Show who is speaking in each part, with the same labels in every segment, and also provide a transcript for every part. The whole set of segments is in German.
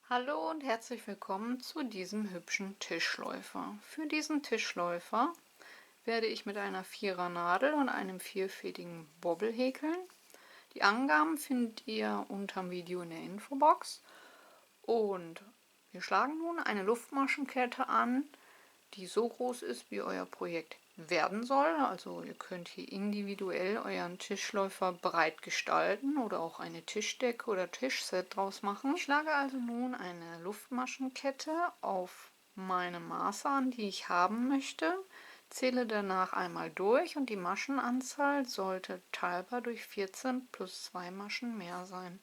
Speaker 1: Hallo und herzlich willkommen zu diesem hübschen Tischläufer. Für diesen Tischläufer werde ich mit einer Vierer-Nadel und einem vierfädigen Bobbel häkeln. Die Angaben findet ihr unterm Video in der Infobox. Und wir schlagen nun eine Luftmaschenkette an, die so groß ist, wie euer Projekt werden soll. Also ihr könnt hier individuell euren Tischläufer breit gestalten oder auch eine Tischdecke oder Tischset draus machen. Ich schlage also nun eine Luftmaschenkette auf meine Maße an, die ich haben möchte, zähle danach einmal durch und die Maschenanzahl sollte teilbar durch 14 plus 2 Maschen mehr sein.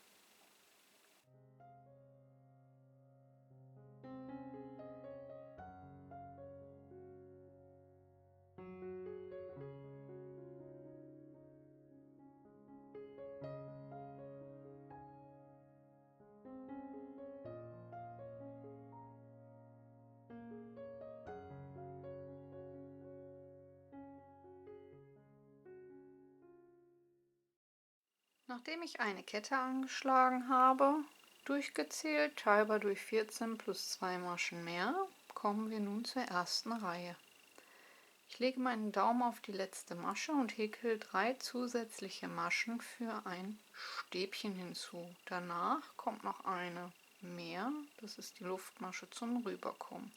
Speaker 1: Nachdem ich eine Kette angeschlagen habe, durchgezählt, teilbar durch 14 plus 2 Maschen mehr, kommen wir nun zur ersten Reihe. Ich lege meinen Daumen auf die letzte Masche und häkle 3 zusätzliche Maschen für ein Stäbchen hinzu. Danach kommt noch eine mehr, das ist die Luftmasche zum Rüberkommen.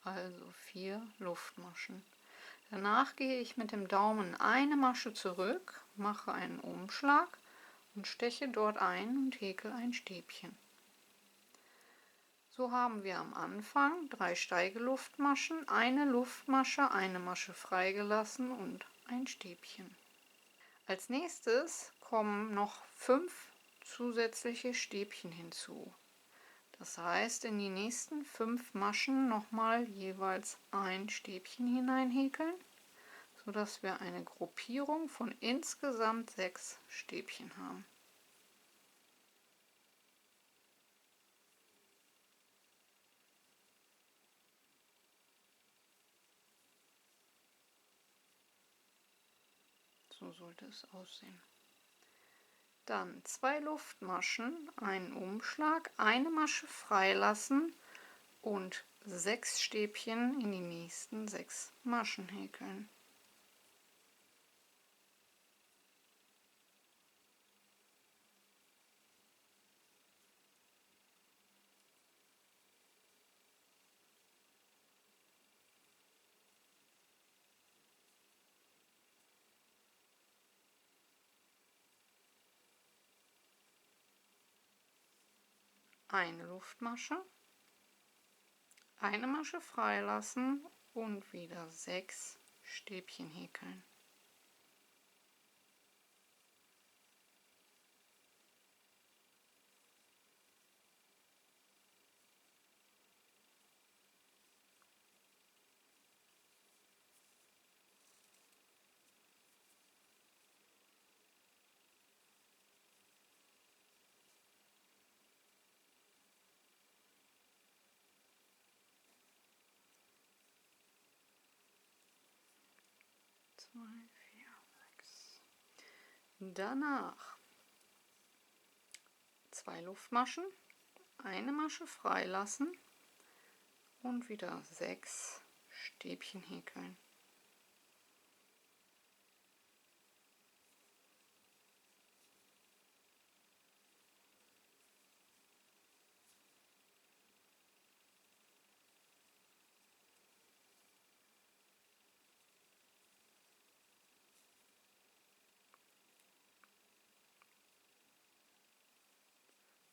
Speaker 1: Also 4 Luftmaschen. Danach gehe ich mit dem Daumen eine Masche zurück, mache einen Umschlag und steche dort ein und häkel ein Stäbchen. So haben wir am Anfang 3 Steigeluftmaschen, eine Luftmasche, eine Masche freigelassen und ein Stäbchen. Als nächstes kommen noch 5 zusätzliche Stäbchen hinzu. Das heißt, in die nächsten 5 Maschen nochmal jeweils ein Stäbchen hineinhäkeln, sodass wir eine Gruppierung von insgesamt 6 Stäbchen haben. So sollte es aussehen. Dann 2 Luftmaschen, einen Umschlag, eine Masche freilassen und 6 Stäbchen in die nächsten 6 Maschen häkeln. Eine Luftmasche, eine Masche freilassen und wieder 6 Stäbchen häkeln. Danach 2 Luftmaschen, eine Masche freilassen und wieder 6 Stäbchen häkeln.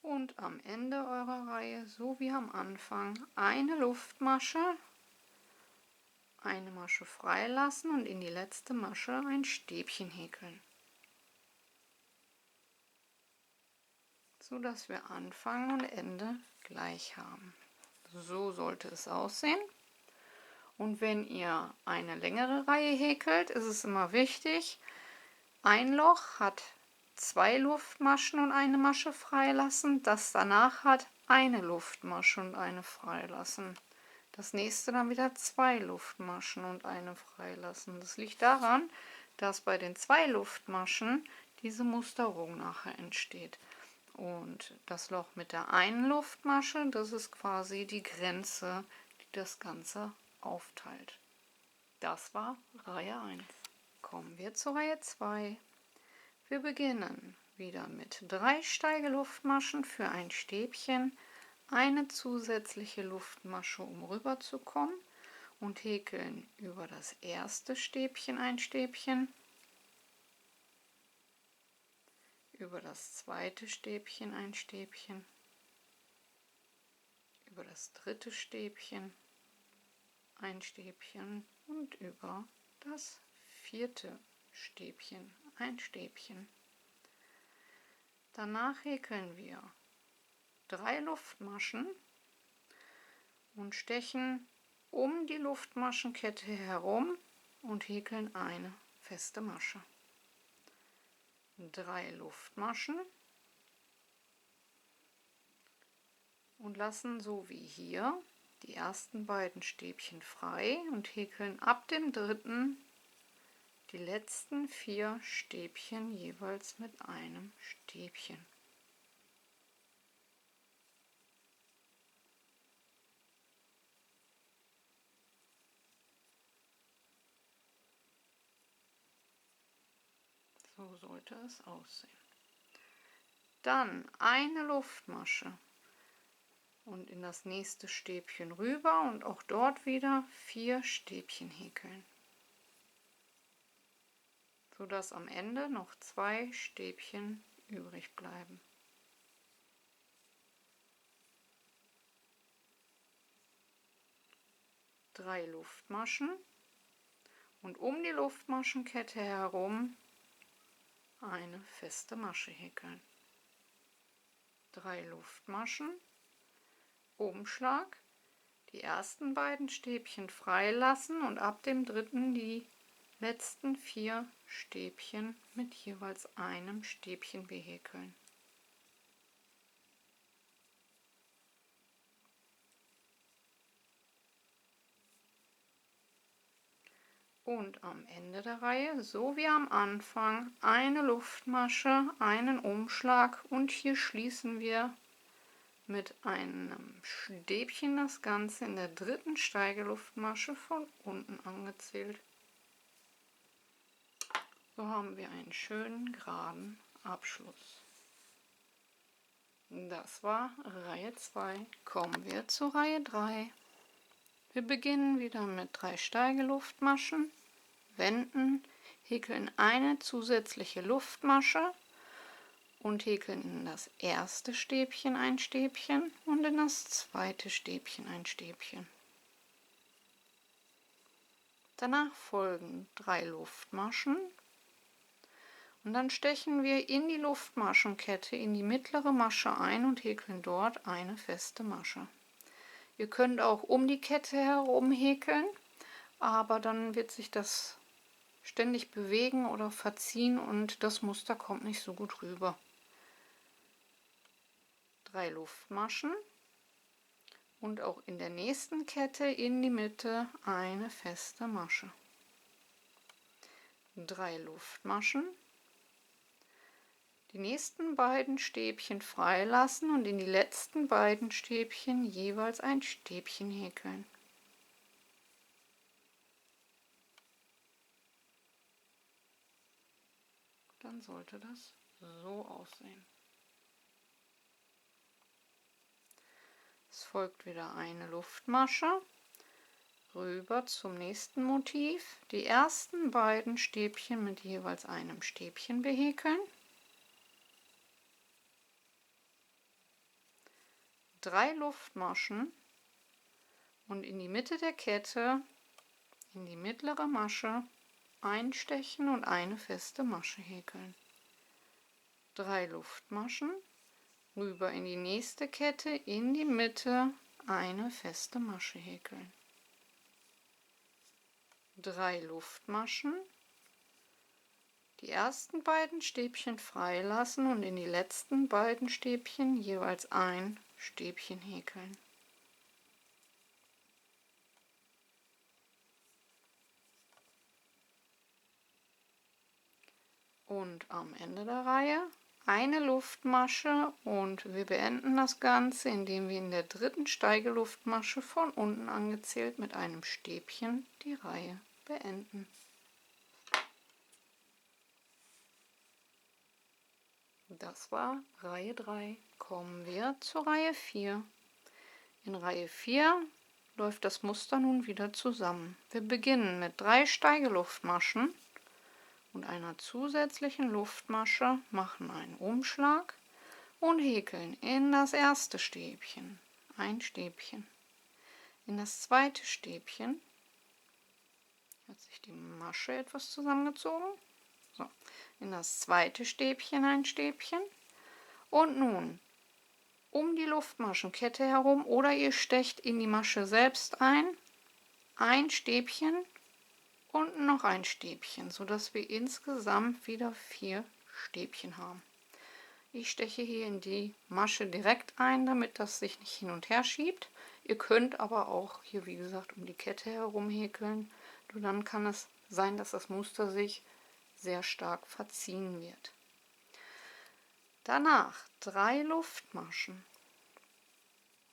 Speaker 1: Und am Ende eurer Reihe, so wie am Anfang, eine Luftmasche, eine Masche freilassen und in die letzte Masche ein Stäbchen häkeln, so dass wir Anfang und Ende gleich haben. So sollte es aussehen. Und wenn ihr eine längere Reihe häkelt, ist es immer wichtig, ein Loch hat 2 Luftmaschen und eine Masche freilassen, das danach hat eine Luftmasche und eine freilassen. Das nächste dann wieder 2 Luftmaschen und eine freilassen. Das liegt daran, dass bei den 2 Luftmaschen diese Musterung nachher entsteht. Und das Loch mit der einen Luftmasche, das ist quasi die Grenze, die das Ganze aufteilt. Das war Reihe 1. Kommen wir zur Reihe 2. Wir beginnen wieder mit 3 Steigeluftmaschen für ein Stäbchen, eine zusätzliche Luftmasche, um rüber zu kommen, und häkeln über das erste Stäbchen ein Stäbchen, über das zweite Stäbchen ein Stäbchen, über das dritte Stäbchen ein Stäbchen und über das vierte Stäbchen ein Stäbchen. Danach häkeln wir 3 Luftmaschen und stechen um die Luftmaschenkette herum und häkeln eine feste Masche. 3 Luftmaschen und lassen so wie hier die ersten beiden Stäbchen frei und häkeln ab dem dritten die letzten 4 Stäbchen jeweils mit einem Stäbchen. So sollte es aussehen. Dann eine Luftmasche und in das nächste Stäbchen rüber und auch dort wieder 4 Stäbchen häkeln, sodass am Ende noch 2 Stäbchen übrig bleiben. Drei Luftmaschen und um die Luftmaschenkette herum eine feste Masche häkeln. 3 Luftmaschen, Umschlag, die ersten beiden Stäbchen freilassen und ab dem dritten die letzten 4 Stäbchen mit jeweils einem Stäbchen behäkeln. Und am Ende der Reihe, so wie am Anfang, eine Luftmasche, einen Umschlag und hier schließen wir mit einem Stäbchen das Ganze in der dritten Steigeluftmasche von unten angezählt. So haben wir einen schönen geraden Abschluss. Das war Reihe 2. Kommen wir zur Reihe 3. Wir beginnen wieder mit 3 Steigeluftmaschen, wenden, häkeln eine zusätzliche Luftmasche und häkeln in das erste Stäbchen ein Stäbchen und in das zweite Stäbchen ein Stäbchen. Danach folgen 3 Luftmaschen und dann stechen wir in die Luftmaschenkette in die mittlere Masche ein und häkeln dort eine feste Masche. Ihr könnt auch um die Kette herum häkeln, aber dann wird sich das ständig bewegen oder verziehen und das Muster kommt nicht so gut rüber. 3 Luftmaschen und auch in der nächsten Kette in die Mitte eine feste Masche. 3 Luftmaschen, die nächsten beiden Stäbchen freilassen und in die letzten beiden Stäbchen jeweils ein Stäbchen häkeln. Dann sollte das so aussehen. Es folgt wieder eine Luftmasche, rüber zum nächsten Motiv, die ersten beiden Stäbchen mit jeweils einem Stäbchen behäkeln, 3 Luftmaschen und in die Mitte der Kette, in die mittlere Masche, einstechen und eine feste Masche häkeln. 3 Luftmaschen, rüber in die nächste Kette, in die Mitte eine feste Masche häkeln. 3 Luftmaschen, die ersten beiden Stäbchen freilassen und in die letzten beiden Stäbchen jeweils ein Stäbchen häkeln. Und am Ende der Reihe eine Luftmasche und wir beenden das Ganze, indem wir in der dritten Steigeluftmasche von unten angezählt mit einem Stäbchen die Reihe beenden. Das war Reihe 3. Kommen wir zur Reihe 4. In Reihe 4 läuft das Muster nun wieder zusammen. Wir beginnen mit 3 Steigeluftmaschen und einer zusätzlichen Luftmasche, machen einen Umschlag und häkeln in das erste Stäbchen ein Stäbchen. In das zweite Stäbchen hat sich die Masche etwas zusammengezogen. So, in das zweite Stäbchen ein Stäbchen und nun um die Luftmaschenkette herum oder ihr stecht in die Masche selbst ein Stäbchen und noch ein Stäbchen, sodass wir insgesamt wieder 4 Stäbchen haben. Ich steche hier in die Masche direkt ein, damit das sich nicht hin und her schiebt. Ihr könnt aber auch hier, wie gesagt, um die Kette herum häkeln. Nur dann kann es sein, dass das Muster sich sehr stark verziehen wird. Danach 3 Luftmaschen.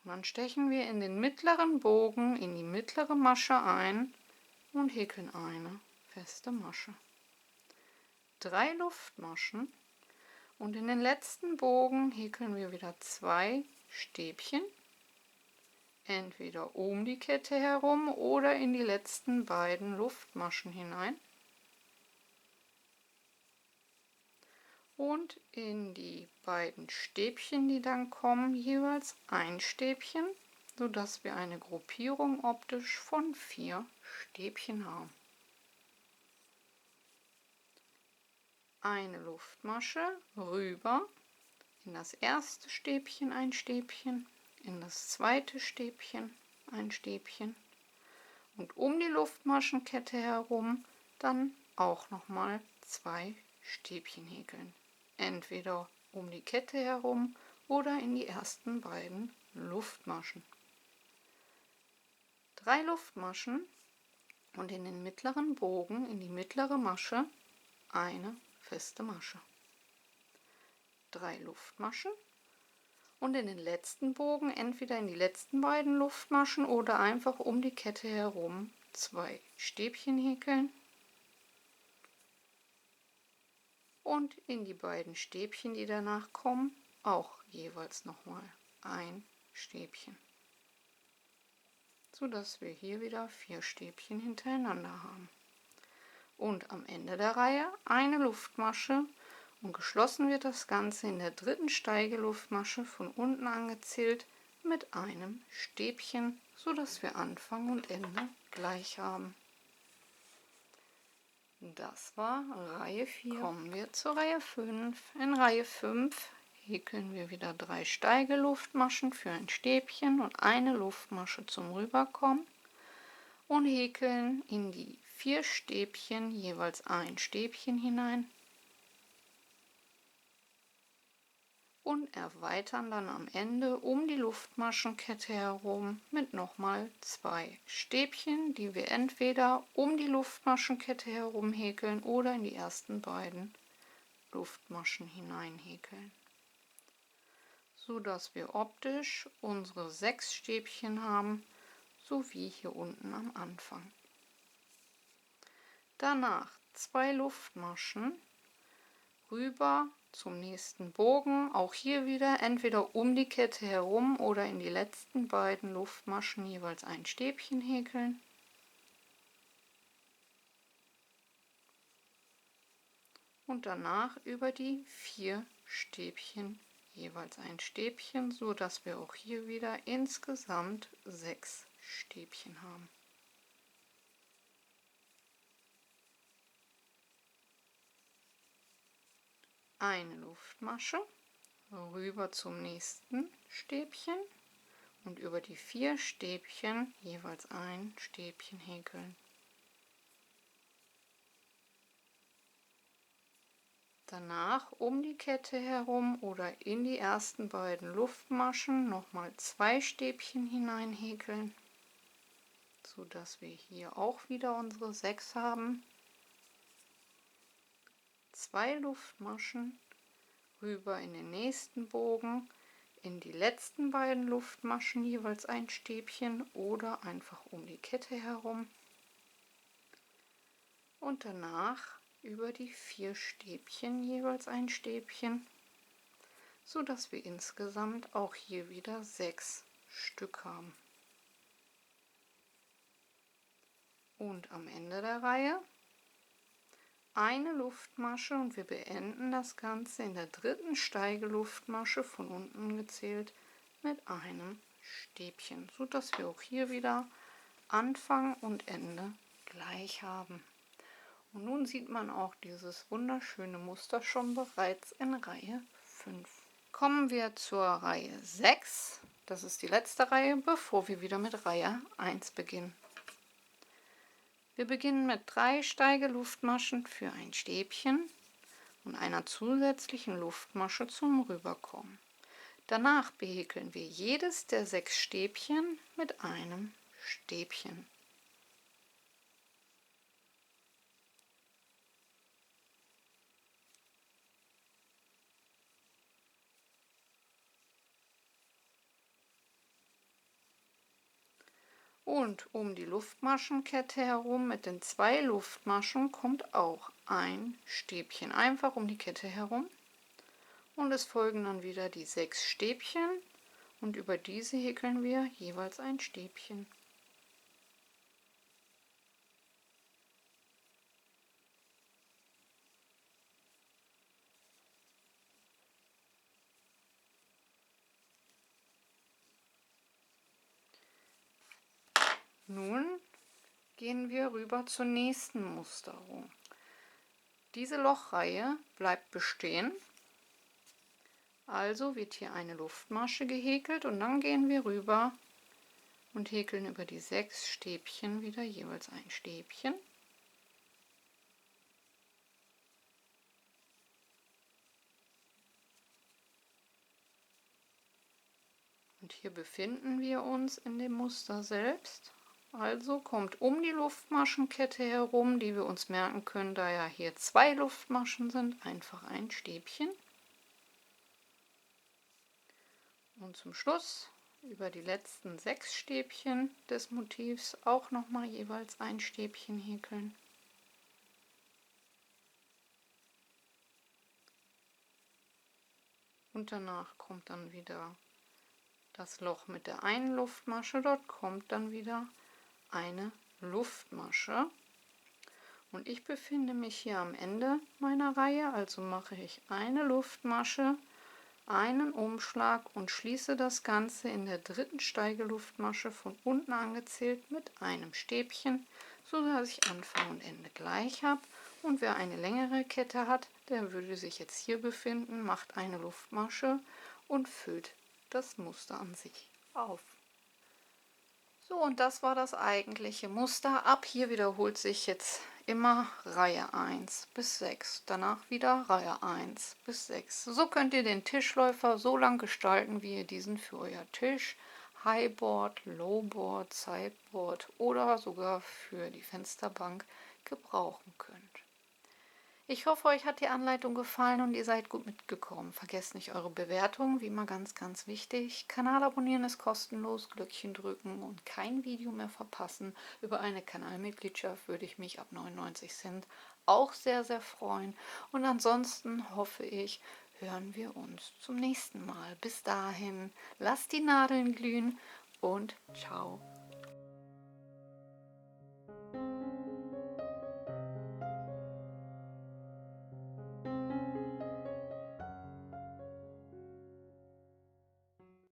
Speaker 1: Und dann stechen wir in den mittleren Bogen in die mittlere Masche ein und häkeln eine feste Masche. 3 Luftmaschen und in den letzten Bogen häkeln wir wieder 2 Stäbchen, entweder um die Kette herum oder in die letzten beiden Luftmaschen hinein. Und in die beiden Stäbchen, die dann kommen, jeweils ein Stäbchen, sodass wir eine Gruppierung optisch von 4 Stäbchen haben. Eine Luftmasche rüber, in das erste Stäbchen ein Stäbchen, in das zweite Stäbchen ein Stäbchen und um die Luftmaschenkette herum dann auch nochmal 2 Stäbchen häkeln. Entweder um die Kette herum oder in die ersten beiden Luftmaschen. 3 Luftmaschen und in den mittleren Bogen, in die mittlere Masche, eine feste Masche. 3 Luftmaschen und in den letzten Bogen entweder in die letzten beiden Luftmaschen oder einfach um die Kette herum 2 Stäbchen häkeln und in die beiden Stäbchen, die danach kommen, auch jeweils nochmal ein Stäbchen, sodass wir hier wieder 4 Stäbchen hintereinander haben. Und am Ende der Reihe eine Luftmasche und geschlossen wird das Ganze in der dritten Steigeluftmasche von unten angezählt mit einem Stäbchen, sodass wir Anfang und Ende gleich haben. Das war Reihe 4. Kommen wir zur Reihe 5. In Reihe 5 häkeln wir wieder 3 Steigeluftmaschen für ein Stäbchen und eine Luftmasche zum Rüberkommen und häkeln in die 4 Stäbchen jeweils ein Stäbchen hinein und erweitern dann am Ende um die Luftmaschenkette herum mit nochmal 2 Stäbchen, die wir entweder um die Luftmaschenkette herum häkeln oder in die ersten beiden Luftmaschen hinein häkeln, sodass wir optisch unsere 6 Stäbchen haben, so wie hier unten am Anfang. Danach 2 Luftmaschen rüber zum nächsten Bogen, auch hier wieder entweder um die Kette herum oder in die letzten beiden Luftmaschen jeweils ein Stäbchen häkeln. Und danach über die 4 Stäbchen jeweils ein Stäbchen, so dass wir auch hier wieder insgesamt 6 Stäbchen haben. Eine Luftmasche rüber zum nächsten Stäbchen und über die 4 Stäbchen jeweils ein Stäbchen häkeln. Danach um die Kette herum oder in die ersten beiden Luftmaschen nochmal 2 Stäbchen hinein häkeln, sodass wir hier auch wieder unsere 6 haben. 2 Luftmaschen rüber in den nächsten Bogen, in die letzten beiden Luftmaschen jeweils ein Stäbchen oder einfach um die Kette herum und danach über die 4 Stäbchen jeweils ein Stäbchen, so dass wir insgesamt auch hier wieder 6 Stück haben. Und am Ende der Reihe eine Luftmasche und wir beenden das Ganze in der 3. Steigeluftmasche von unten gezählt mit einem Stäbchen, so dass wir auch hier wieder Anfang und Ende gleich haben. Und nun sieht man auch dieses wunderschöne Muster schon bereits in Reihe 5. Kommen wir zur Reihe 6. Das ist die letzte Reihe, bevor wir wieder mit Reihe 1 beginnen. Wir beginnen mit 3 Steigeluftmaschen für ein Stäbchen und einer zusätzlichen Luftmasche zum Rüberkommen. Danach behäkeln wir jedes der 6 Stäbchen mit einem Stäbchen. Und um die Luftmaschenkette herum mit den 2 Luftmaschen kommt auch ein Stäbchen, einfach um die Kette herum. Und es folgen dann wieder die 6 Stäbchen und über diese häkeln wir jeweils ein Stäbchen. Nun gehen wir rüber zur nächsten Musterung. Diese Lochreihe bleibt bestehen, also wird hier eine Luftmasche gehäkelt und dann gehen wir rüber und häkeln über die 6 Stäbchen wieder jeweils ein Stäbchen. Und hier befinden wir uns in dem Muster selbst. Also kommt um die Luftmaschenkette herum, die wir uns merken können, da ja hier 2 Luftmaschen sind, einfach ein Stäbchen. Und zum Schluss über die letzten 6 Stäbchen des Motivs auch nochmal jeweils ein Stäbchen häkeln. Und danach kommt dann wieder das Loch mit der einen Luftmasche, dort kommt dann wieder eine Luftmasche. Und ich befinde mich hier am Ende meiner Reihe, also mache ich eine Luftmasche, einen Umschlag und schließe das Ganze in der 3. Steigeluftmasche von unten angezählt mit einem Stäbchen, so dass ich Anfang und Ende gleich habe. Und wer eine längere Kette hat, der würde sich jetzt hier befinden, macht eine Luftmasche und füllt das Muster an sich auf. So, und das war das eigentliche Muster. Ab hier wiederholt sich jetzt immer Reihe 1 bis 6. Danach wieder Reihe 1 bis 6. So könnt ihr den Tischläufer so lang gestalten, wie ihr diesen für euer Tisch, Highboard, Lowboard, Sideboard oder sogar für die Fensterbank gebrauchen könnt. Ich hoffe, euch hat die Anleitung gefallen und ihr seid gut mitgekommen. Vergesst nicht eure Bewertung, wie immer ganz, ganz wichtig. Kanal abonnieren ist kostenlos, Glöckchen drücken und kein Video mehr verpassen. Über eine Kanalmitgliedschaft würde ich mich ab 99 Cent auch sehr, sehr freuen. Und ansonsten hoffe ich, hören wir uns zum nächsten Mal. Bis dahin, lasst die Nadeln glühen und ciao.